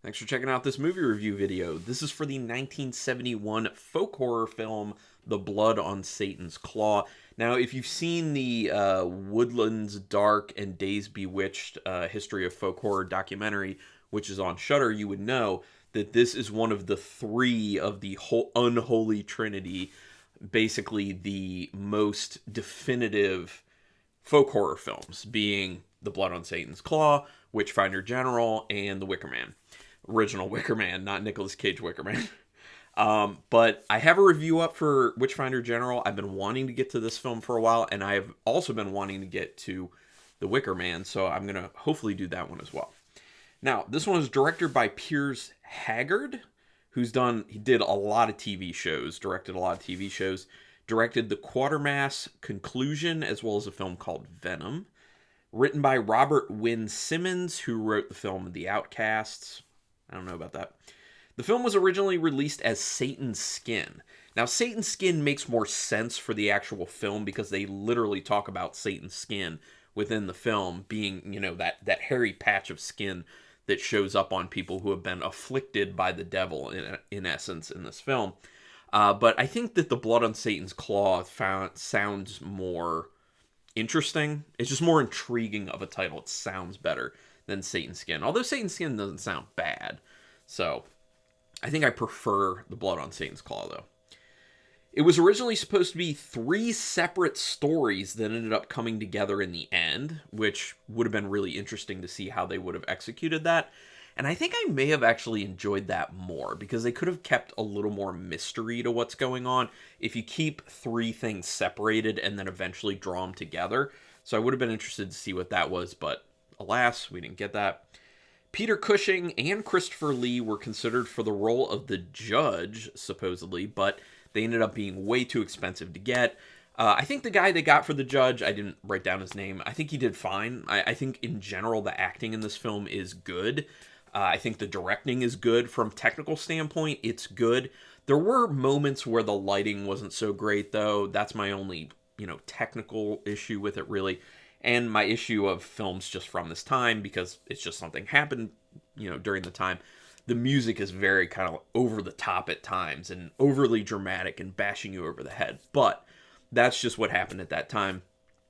Thanks for checking out this movie review video. This is for the 1971 folk horror film, The Blood on Satan's Claw. Now, if you've seen the Woodlands Dark and Days Bewitched history of folk horror documentary, which is on Shudder, you would know that this is one of the three of the unholy trinity, basically the most definitive folk horror films, being The Blood on Satan's Claw, Witchfinder General, and The Wicker Man. Original Wicker Man, not Nicolas Cage Wicker Man. But I have a review up for Witchfinder General. I've been wanting to get to this film for a while, and I've also been wanting to get to The Wicker Man, so I'm going to hopefully do that one as well. Now, this one is directed by Piers Haggard, he did a lot of TV shows, directed a lot of TV shows, directed The Quatermass Conclusion, as well as a film called Venom. Written by Robert Wynne-Simmons, who wrote the film The Outcasts. I don't know about that. The film was originally released as Satan's Skin. Now, Satan's Skin makes more sense for the actual film because they literally talk about Satan's skin within the film being, that hairy patch of skin that shows up on people who have been afflicted by the devil, in essence, in this film. But I think that The Blood on Satan's Claw sounds more interesting. It's just more intriguing of a title. It sounds better than Satan's Skin. Although Satan's Skin doesn't sound bad. So, I think I prefer The Blood on Satan's Claw, though. It was originally supposed to be 3 separate stories that ended up coming together in the end, which would have been really interesting to see how they would have executed that. And I think I may have actually enjoyed that more, because they could have kept a little more mystery to what's going on if you keep 3 things separated and then eventually draw them together. So I would have been interested to see what that was, but alas, we didn't get that. Peter Cushing and Christopher Lee were considered for the role of the judge, supposedly, but they ended up being way too expensive to get. I think the guy they got for the judge, I didn't write down his name, I think he did fine. I think in general the acting in this film is good. I think the directing is good. From technical standpoint, it's good. There were moments where the lighting wasn't so great, though. That's my only, technical issue with it, really. And my issue of films just from this time, because it's just something happened, during the time. The music is very kind of over the top at times and overly dramatic and bashing you over the head. But that's just what happened at that time.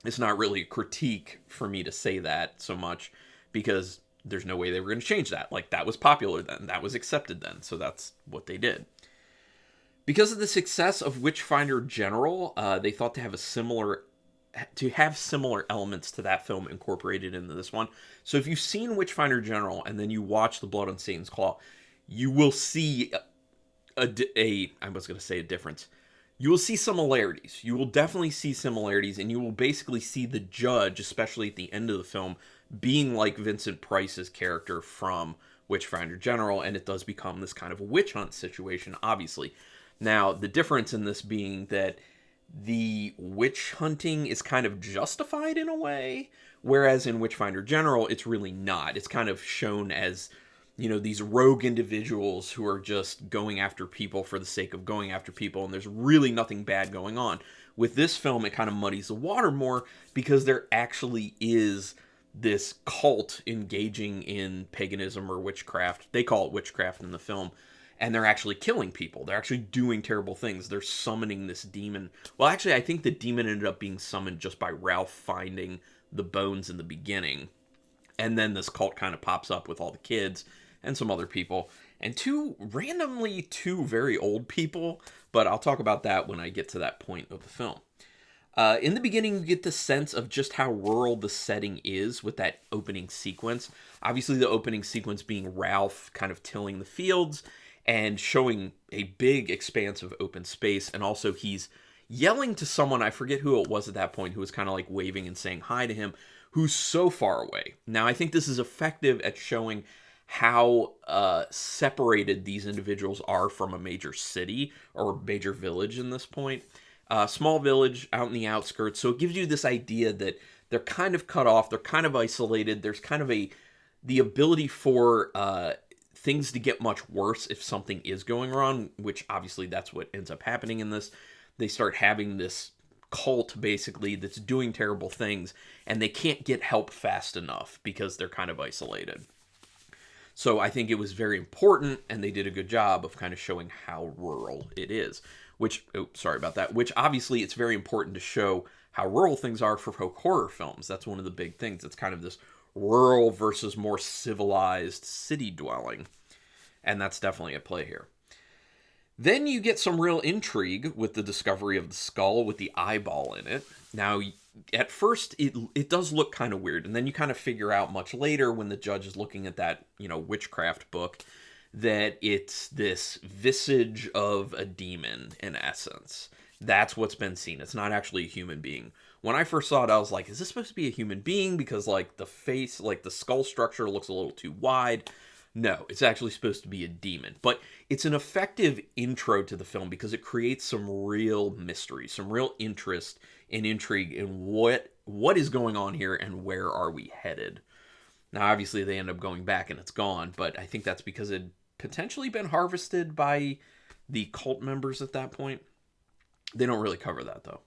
It's not really a critique for me to say that so much, because there's no way they were going to change that. Like, that was popular then. That was accepted then. So that's what they did. Because of the success of Witchfinder General, they thought to have similar elements to that film incorporated into this one. So if you've seen Witchfinder General and then you watch The Blood on Satan's Claw, you will see a difference. You will see similarities. You will definitely see similarities, and you will basically see the judge, especially at the end of the film, being like Vincent Price's character from Witchfinder General, and it does become this kind of witch hunt situation, obviously. Now, the difference in this being that the witch hunting is kind of justified in a way, whereas in Witchfinder General, it's really not. It's kind of shown as, these rogue individuals who are just going after people for the sake of going after people, and there's really nothing bad going on. With this film, it kind of muddies the water more, because there actually is this cult engaging in paganism or witchcraft. They call it witchcraft in the film. And they're actually killing people. They're actually doing terrible things. They're summoning this demon. Well, actually, I think the demon ended up being summoned just by Ralph finding the bones in the beginning. And then this cult kind of pops up with all the kids and some other people. And two very old people. But I'll talk about that when I get to that point of the film. In the beginning, you get the sense of just how rural the setting is with that opening sequence. Obviously, the opening sequence being Ralph kind of tilling the fields and showing a big expanse of open space. And also he's yelling to someone, I forget who it was at that point, who was kind of like waving and saying hi to him, who's so far away. Now, I think this is effective at showing how separated these individuals are from a major city or major village in this point. Small village out in the outskirts. So it gives you this idea that they're kind of cut off. They're kind of isolated. There's kind of the ability for things to get much worse if something is going wrong, which obviously that's what ends up happening in this. They start having this cult, basically, that's doing terrible things, and they can't get help fast enough because they're kind of isolated. So I think it was very important, and they did a good job of kind of showing how rural it is. Which, oh, sorry about that. Which obviously it's very important to show how rural things are for folk horror films. That's one of the big things. It's kind of this rural versus more civilized city dwelling. And that's definitely at play here. Then you get some real intrigue with the discovery of the skull with the eyeball in it. Now, at first, it does look kind of weird. And then you kind of figure out much later when the judge is looking at that, witchcraft book, that it's this visage of a demon, in essence. That's what's been seen. It's not actually a human being. When I first saw it, I was like, is this supposed to be a human being? Because, the face, the skull structure looks a little too wide. No, it's actually supposed to be a demon. But it's an effective intro to the film because it creates some real mystery, some real interest and intrigue in what is going on here and where are we headed. Now, obviously, they end up going back and it's gone, but I think that's because it had potentially been harvested by the cult members at that point. They don't really cover that, though.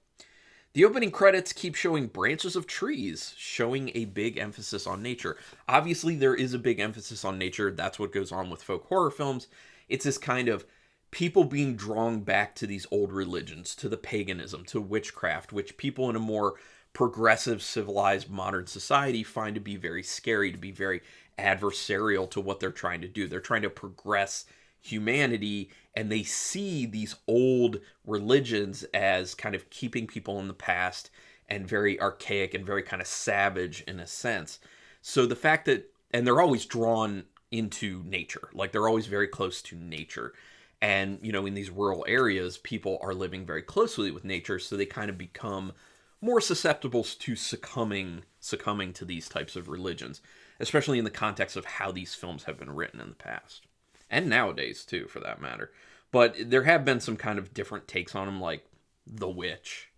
The opening credits keep showing branches of trees, showing a big emphasis on nature. Obviously, there is a big emphasis on nature. That's what goes on with folk horror films. It's this kind of people being drawn back to these old religions, to the paganism, to witchcraft, which people in a more progressive, civilized, modern society find to be very scary, to be very adversarial to what they're trying to do. They're trying to progress humanity, and they see these old religions as kind of keeping people in the past and very archaic and very kind of savage in a sense. So the fact that, and they're always drawn into nature, they're always very close to nature. And, in these rural areas, people are living very closely with nature, so they kind of become more susceptible to succumbing to these types of religions, especially in the context of how these films have been written in the past. And nowadays, too, for that matter. But there have been some kind of different takes on them, like The Witch,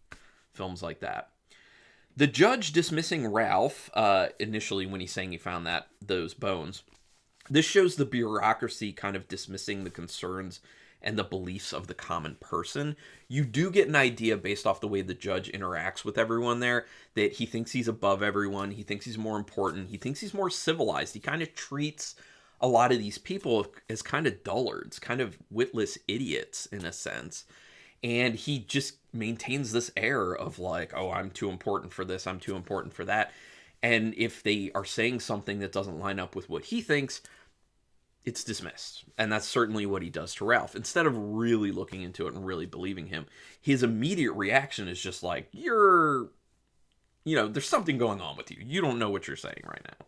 films like that. The judge dismissing Ralph, initially when he's saying he found those bones, this shows the bureaucracy kind of dismissing the concerns and the beliefs of the common person. You do get an idea based off the way the judge interacts with everyone there that he thinks he's above everyone. He thinks he's more important. He thinks he's more civilized. He kind of treats a lot of these people as kind of dullards, kind of witless idiots in a sense. And he just maintains this air of oh, I'm too important for this, I'm too important for that. And if they are saying something that doesn't line up with what he thinks, it's dismissed. And that's certainly what he does to Ralph. Instead of really looking into it and really believing him, his immediate reaction is just there's something going on with you. You don't know what you're saying right now.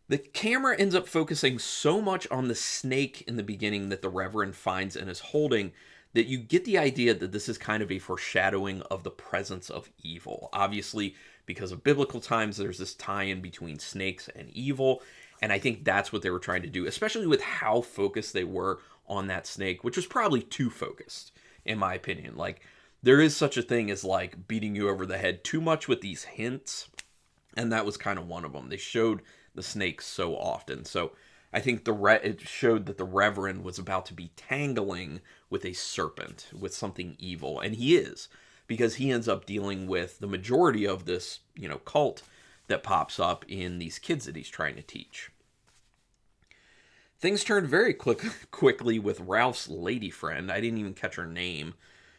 The camera ends up focusing so much on the snake in the beginning that the Reverend finds and is holding that you get the idea that this is kind of a foreshadowing of the presence of evil. Obviously, because of biblical times, there's this tie-in between snakes and evil, and I think that's what they were trying to do, especially with how focused they were on that snake, which was probably too focused, in my opinion. There is such a thing as, beating you over the head too much with these hints, and that was kind of one of them. They showed the snake so often. So I think it showed that the Reverend was about to be tangling with a serpent, with something evil. And he is, because he ends up dealing with the majority of this, cult that pops up in these kids that he's trying to teach. Things turned very quickly with Ralph's lady friend. I didn't even catch her name.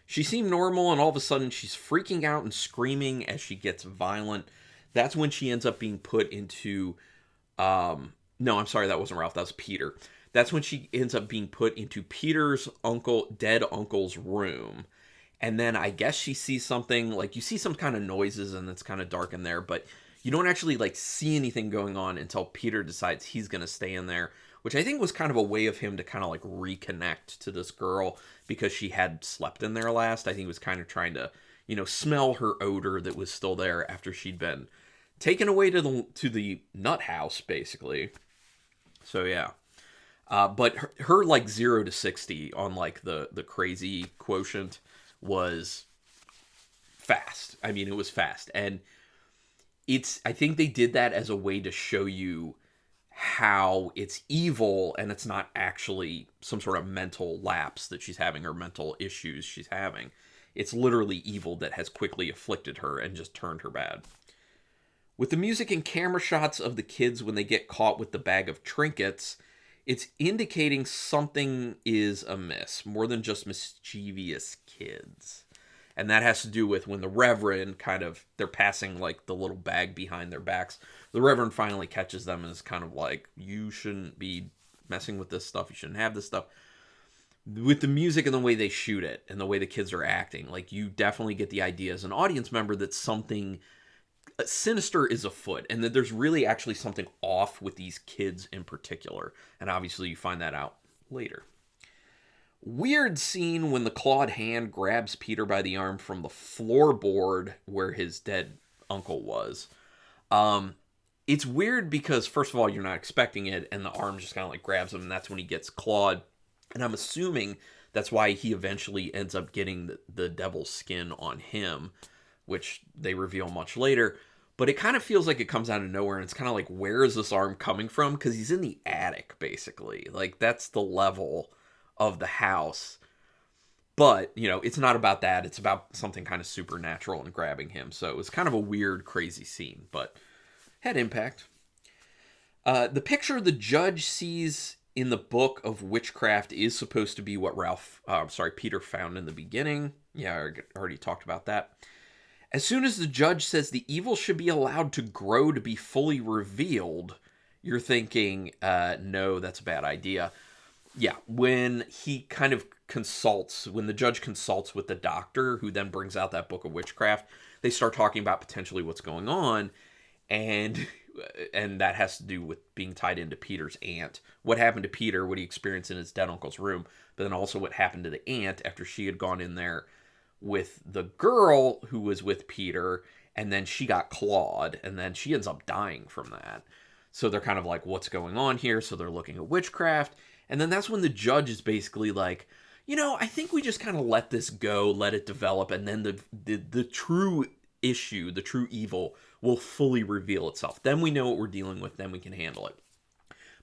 She seemed normal, and all of a sudden she's freaking out and screaming as she gets violent. That's when she ends up being put into... no, I'm sorry, that wasn't Ralph, that was Peter. That's when she ends up being put into Peter's dead uncle's room. And then I guess she sees something, you see some kind of noises and it's kind of dark in there, but you don't actually, see anything going on until Peter decides he's going to stay in there, which I think was kind of a way of him to kind of, reconnect to this girl because she had slept in there last. I think he was kind of trying to, smell her odor that was still there after she'd been taken away to the nut house, basically. So, yeah. But her 0 to 60 on, the crazy quotient was fast. I mean, it was fast. And I think they did that as a way to show you how it's evil and it's not actually some sort of mental lapse that she's having or mental issues she's having. It's literally evil that has quickly afflicted her and just turned her bad. With the music and camera shots of the kids when they get caught with the bag of trinkets, it's indicating something is amiss, more than just mischievous kids. And that has to do with when the Reverend they're passing like the little bag behind their backs. The Reverend finally catches them and is kind of like, you shouldn't be messing with this stuff. You shouldn't have this stuff. With the music and the way they shoot it and the way the kids are acting, like, you definitely get the idea as an audience member that something sinister is afoot and that there's really actually something off with these kids in particular. And obviously you find that out later. Weird scene when the clawed hand grabs Peter by the arm from the floorboard where his dead uncle was. It's weird because, first of all, you're not expecting it, and the arm just kind of like grabs him, and that's when he gets clawed. And I'm assuming that's why he eventually ends up getting the devil's skin on him, which they reveal much later. But it kind of feels like it comes out of nowhere, and it's kind of like, where is this arm coming from? Because he's in the attic, basically. Like, that's the level of the house. But, it's not about that. It's about something kind of supernatural and grabbing him. So it was kind of a weird, crazy scene, but had impact. The picture the judge sees in the book of witchcraft is supposed to be what Peter found in the beginning. Yeah, I already talked about that. As soon as the judge says the evil should be allowed to grow to be fully revealed, you're thinking, no, that's a bad idea. Yeah, when he kind of when the judge consults with the doctor, who then brings out that book of witchcraft, they start talking about potentially what's going on, and that has to do with being tied into Peter's aunt. What happened to Peter, what he experienced in his dead uncle's room, but then also what happened to the aunt after she had gone in there with the girl who was with Peter, and then she got clawed, and then she ends up dying from that. So they're kind of like, what's going on here? So they're looking at witchcraft. And then that's when the judge is basically like, I think we just kind of let this go, let it develop, and then the true issue, the true evil, will fully reveal itself. Then we know what we're dealing with, then we can handle it.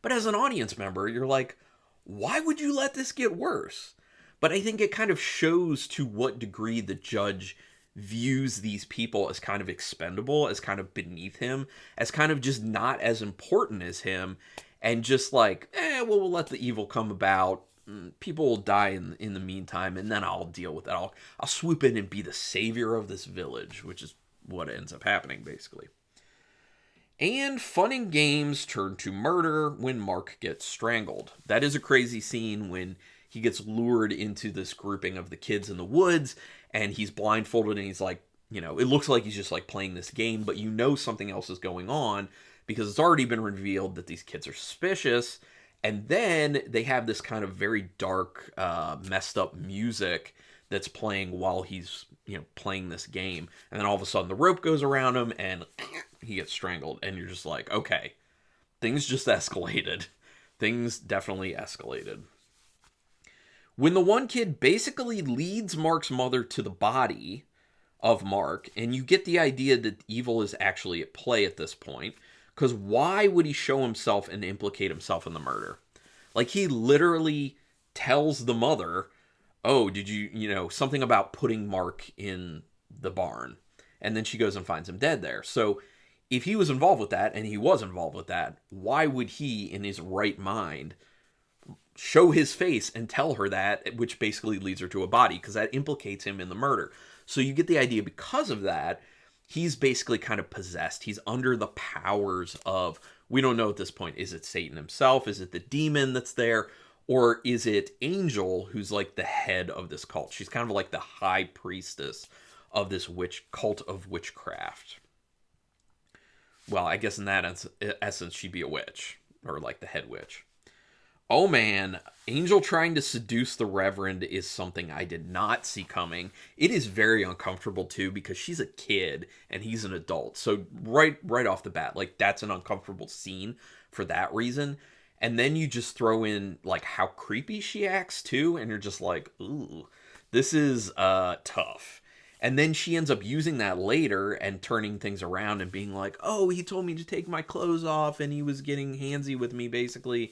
But as an audience member, you're like, why would you let this get worse? But I think it kind of shows to what degree the judge views these people as kind of expendable, as kind of beneath him, as kind of just not as important as him, and just like, we'll let the evil come about. People will die in the meantime, and then I'll deal with it. I'll swoop in and be the savior of this village, which is what ends up happening, basically. And fun and games turn to murder when Mark gets strangled. That is a crazy scene when he gets lured into this grouping of the kids in the woods, and he's blindfolded, and he's like, it looks like he's just like playing this game, but something else is going on, because it's already been revealed that these kids are suspicious. And then they have this kind of very dark, messed up music that's playing while he's, playing this game. And then all of a sudden the rope goes around him and he gets strangled. And you're just like, okay, things just escalated. Things definitely escalated. When the one kid basically leads Mark's mother to the body of Mark, and you get the idea that evil is actually at play at this point. Because why would he show himself and implicate himself in the murder? Like, he literally tells the mother, oh, did you, something about putting Mark in the barn. And then she goes and finds him dead there. So if he was involved with that, and he was involved with that, why would he, in his right mind, show his face and tell her that, which basically leads her to a body, because that implicates him in the murder. So you get the idea, because of that, he's basically kind of possessed. He's under the powers of, we don't know at this point, is it Satan himself? Is it the demon that's there? Or is it Angel, who's like the head of this cult? She's kind of like the high priestess of this cult of witchcraft. Well, I guess in that essence, she'd be a witch, or like the head witch. Oh man, Angel trying to seduce the Reverend is something I did not see coming. It is very uncomfortable too, because she's a kid and he's an adult. So right off the bat, like, that's an uncomfortable scene for that reason. And then you just throw in like how creepy she acts too, and you're just like, ooh, this is tough. And then she ends up using that later and turning things around and being like, oh, he told me to take my clothes off and he was getting handsy with me, basically.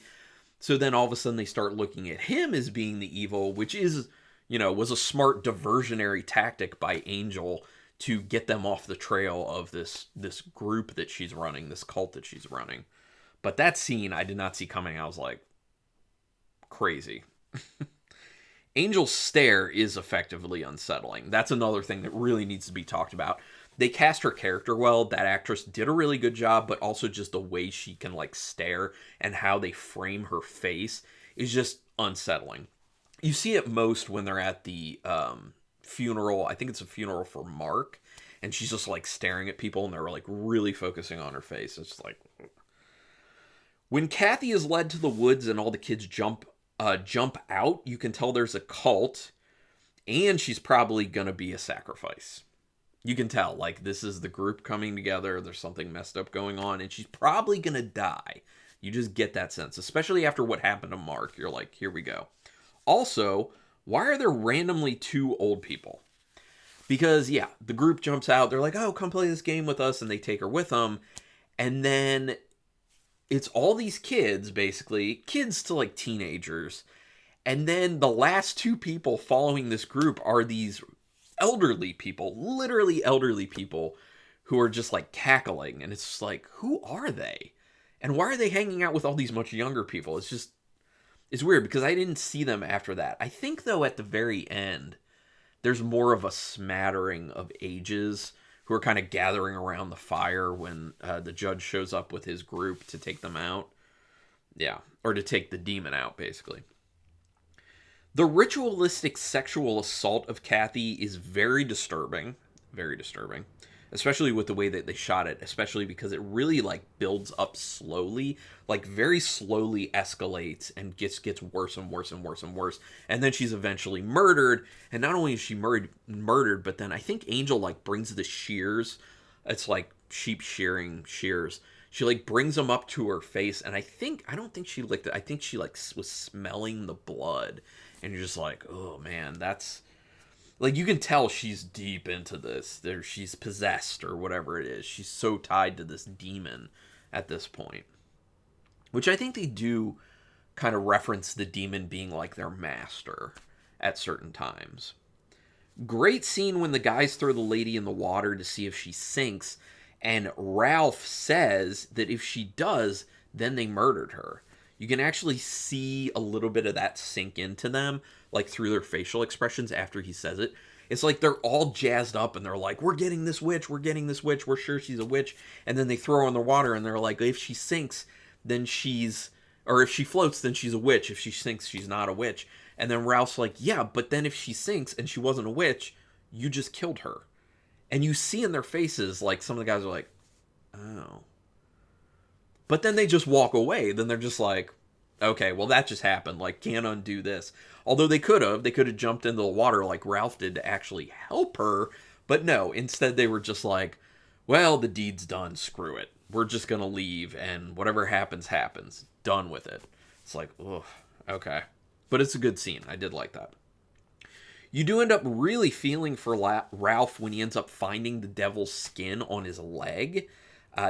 So then all of a sudden they start looking at him as being the evil, which is, was a smart diversionary tactic by Angel to get them off the trail of this group that she's running, this cult that she's running. But that scene I did not see coming. I was like, crazy. Angel's stare is effectively unsettling. That's another thing that really needs to be talked about. They cast her character well. That actress did a really good job, but also just the way she can like stare and how they frame her face is just unsettling. You see it most when they're at the funeral. I think it's a funeral for Mark, and she's just like staring at people, and they're like really focusing on her face. It's like when Kathy is led to the woods and all the kids jump out, you can tell there's a cult, and she's probably gonna be a sacrifice. You can tell, like, this is the group coming together. There's something messed up going on, and she's probably gonna die. You just get that sense, especially after what happened to Mark. You're like, here we go. Also, why are there randomly 2 old people? Because, yeah, the group jumps out. They're like, oh, come play this game with us, and they take her with them. And then it's all these kids, basically, kids to, like, teenagers. And then the last 2 people following this group are these elderly people, literally elderly people, who are just, like, cackling. And it's just like, who are they? And why are they hanging out with all these much younger people? It's weird because I didn't see them after that. I think, though, at the very end, there's more of a smattering of ages who are kind of gathering around the fire when the judge shows up with his group to take them out. Yeah, or to take the demon out, basically. The ritualistic sexual assault of Kathy is very disturbing. Very disturbing. Especially with the way that they shot it. Especially because it really, like, builds up slowly. Like, very slowly escalates and gets worse and worse and worse and worse. And then she's eventually murdered. And not only is she murdered, but then I think Angel, like, brings the shears. It's like sheep shearing shears. She, like, brings them up to her face. And I don't think she licked it. I think she, like, was smelling the blood. And you're just like, oh, man, that's... Like, you can tell she's deep into this. She's possessed or whatever it is. She's so tied to this demon at this point. Which I think they do kind of reference the demon being like their master at certain times. Great scene when the guys throw the lady in the water to see if she sinks. And Ralph says that if she does, then they murdered her. You can actually see a little bit of that sink into them, like through their facial expressions after he says it. It's like they're all jazzed up and they're like, we're getting this witch, we're sure she's a witch. And then they throw her in the water and they're like, if she sinks, then or if she floats, then she's a witch. If she sinks, she's not a witch. And then Ralph's like, yeah, but then if she sinks and she wasn't a witch, you just killed her. And you see in their faces, like, some of the guys are like, oh. But then they just walk away. Then they're just like, okay, well, that just happened. Like, can't undo this. Although they could have jumped into the water like Ralph did to actually help her. But no, instead they were just like, well, the deed's done. Screw it. We're just going to leave. And whatever happens, happens. Done with it. It's like, ugh, okay. But it's a good scene. I did like that. You do end up really feeling for Ralph when he ends up finding the devil's skin on his leg.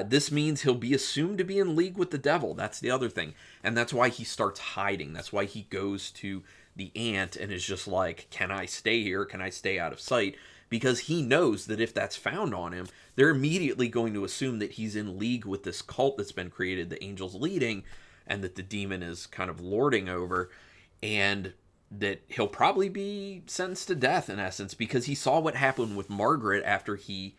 This means he'll be assumed to be in league with the devil. That's the other thing. And that's why he starts hiding. That's why he goes to the aunt and is just like, can I stay here? Can I stay out of sight? Because he knows that if that's found on him, they're immediately going to assume that he's in league with this cult that's been created, the angel's leading, and that the demon is kind of lording over, and that he'll probably be sentenced to death, in essence, because he saw what happened with Margaret after he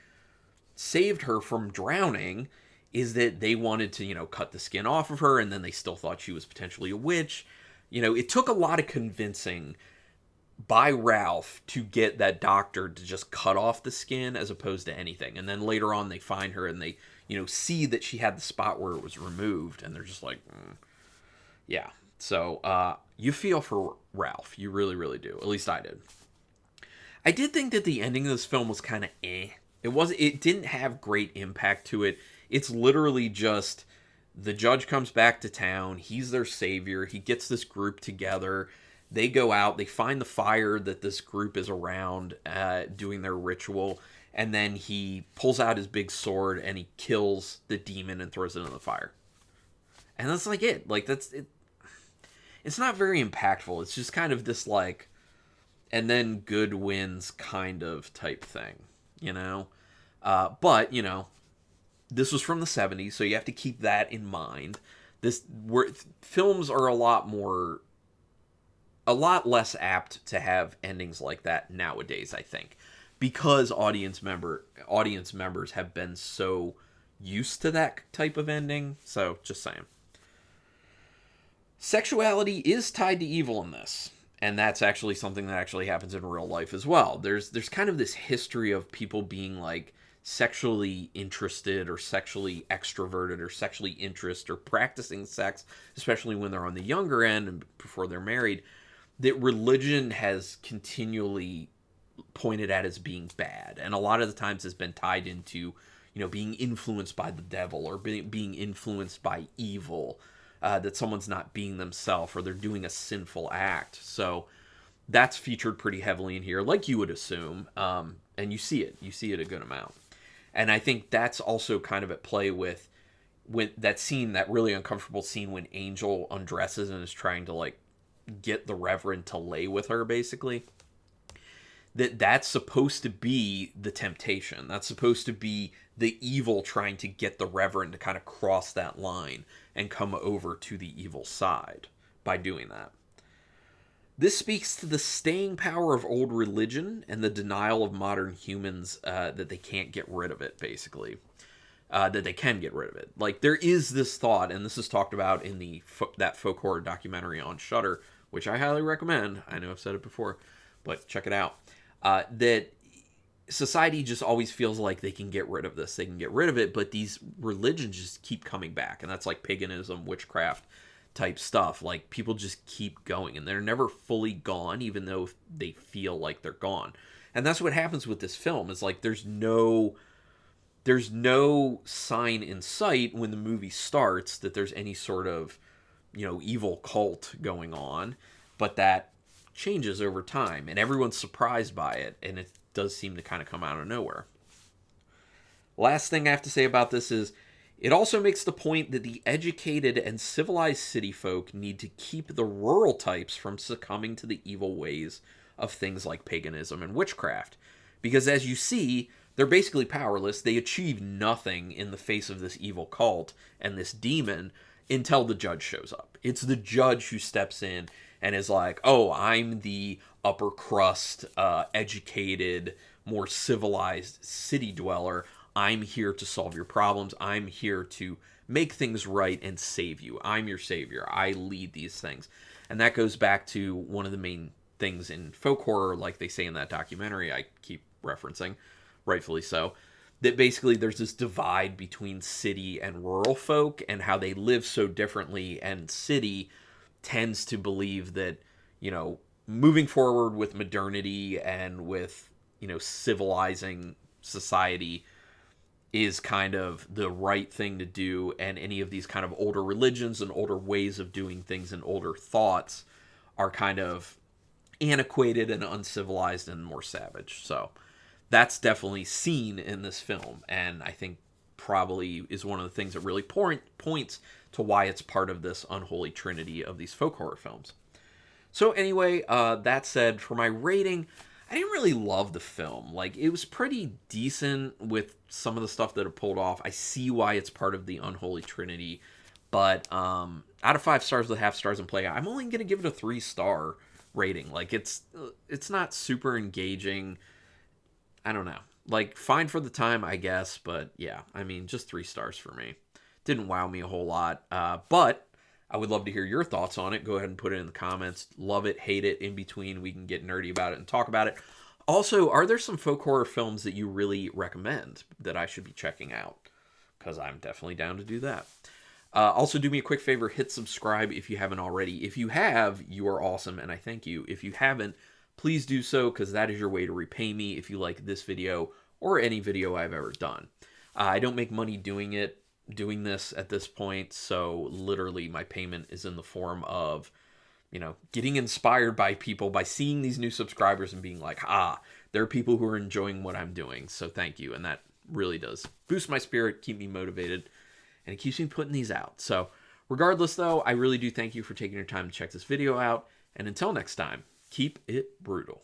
saved her from drowning, is that they wanted to, cut the skin off of her, and then they still thought she was potentially a witch. It took a lot of convincing by Ralph to get that doctor to just cut off the skin as opposed to anything. And then later on they find her and they, see that she had the spot where it was removed, and they're just like, yeah. So, you feel for Ralph. You really, really do. At least I did. I did think that the ending of this film was kind of eh. It didn't have great impact to it. It's literally just the judge comes back to town. He's their savior. He gets this group together. They go out. They find the fire that this group is around doing their ritual. And then he pulls out his big sword and he kills the demon and throws it in the fire. And that's like it. Like, that's it. It's not very impactful. It's just kind of this, like, and then good wins kind of type thing. you know? But, this was from the 70s, so you have to keep that in mind. Films are a lot less apt to have endings like that nowadays, I think, because audience members have been so used to that type of ending. So, just saying. Sexuality is tied to evil in this, and that's actually something that actually happens in real life as well. There's kind of this history of people being like sexually interested or sexually extroverted or sexually interested or practicing sex, especially when they're on the younger end and before they're married, that religion has continually pointed at as being bad, and a lot of the times has been tied into being influenced by the devil or being influenced by evil, that someone's not being themselves or they're doing a sinful act. So that's featured pretty heavily in here, like you would assume, and you see it a good amount. And I think that's also kind of at play with when that scene, that really uncomfortable scene when Angel undresses and is trying to like get the Reverend to lay with her, basically. That's supposed to be the temptation. That's supposed to be the evil trying to get the Reverend to kind of cross that line and come over to the evil side by doing that. This speaks to the staying power of old religion and the denial of modern humans, that they can't get rid of it, basically. That they can get rid of it. Like, there is this thought, and this is talked about in that folk horror documentary on Shudder, which I highly recommend. I know I've said it before, but check it out. That society just always feels like they can get rid of this. They can get rid of it, but these religions just keep coming back. And that's like paganism, witchcraft type stuff. Like, people just keep going, and they're never fully gone, even though they feel like they're gone. And that's what happens with this film, is like there's no sign in sight when the movie starts that there's any sort of evil cult going on, but that changes over time, and everyone's surprised by it, and it does seem to kind of come out of nowhere. Last thing I have to say about this is it also makes the point that the educated and civilized city folk need to keep the rural types from succumbing to the evil ways of things like paganism and witchcraft, because as you see, they're basically powerless. They achieve nothing in the face of this evil cult and this demon until the judge shows up. It's the judge who steps in and is like, oh, I'm the upper crust, educated, more civilized city dweller. I'm here to solve your problems. I'm here to make things right and save you. I'm your savior. I lead these things. And that goes back to one of the main things in folk horror, like they say in that documentary I keep referencing, rightfully so, that basically there's this divide between city and rural folk and how they live so differently, and city tends to believe that, moving forward with modernity and with, civilizing society is kind of the right thing to do, and any of these kind of older religions and older ways of doing things and older thoughts are kind of antiquated and uncivilized and more savage. So that's definitely seen in this film, and I think probably is one of the things that really points to why it's part of this unholy trinity of these folk horror films. So anyway, that said, for my rating, I didn't really love the film. Like, it was pretty decent with some of the stuff that it pulled off. I see why it's part of the unholy trinity, but out of 5 stars with half stars in play, I'm only going to give it a 3-star rating. Like, it's not super engaging. I don't know. Like, fine for the time, I guess, but yeah, I mean, just 3 stars for me. Didn't wow me a whole lot, but I would love to hear your thoughts on it. Go ahead and put it in the comments. Love it, hate it, in between. We can get nerdy about it and talk about it. Also, are there some folk horror films that you really recommend that I should be checking out? Because I'm definitely down to do that. Also, do me a quick favor, hit subscribe if you haven't already. If you have, you are awesome, and I thank you. If you haven't, please do so, because that is your way to repay me if you like this video or any video I've ever done. I don't make money doing this at this point, so literally my payment is in the form of, getting inspired by people, by seeing these new subscribers and being like, there are people who are enjoying what I'm doing, so thank you. And that really does boost my spirit, keep me motivated, and it keeps me putting these out. So regardless, though, I really do thank you for taking your time to check this video out, and until next time, keep it brutal.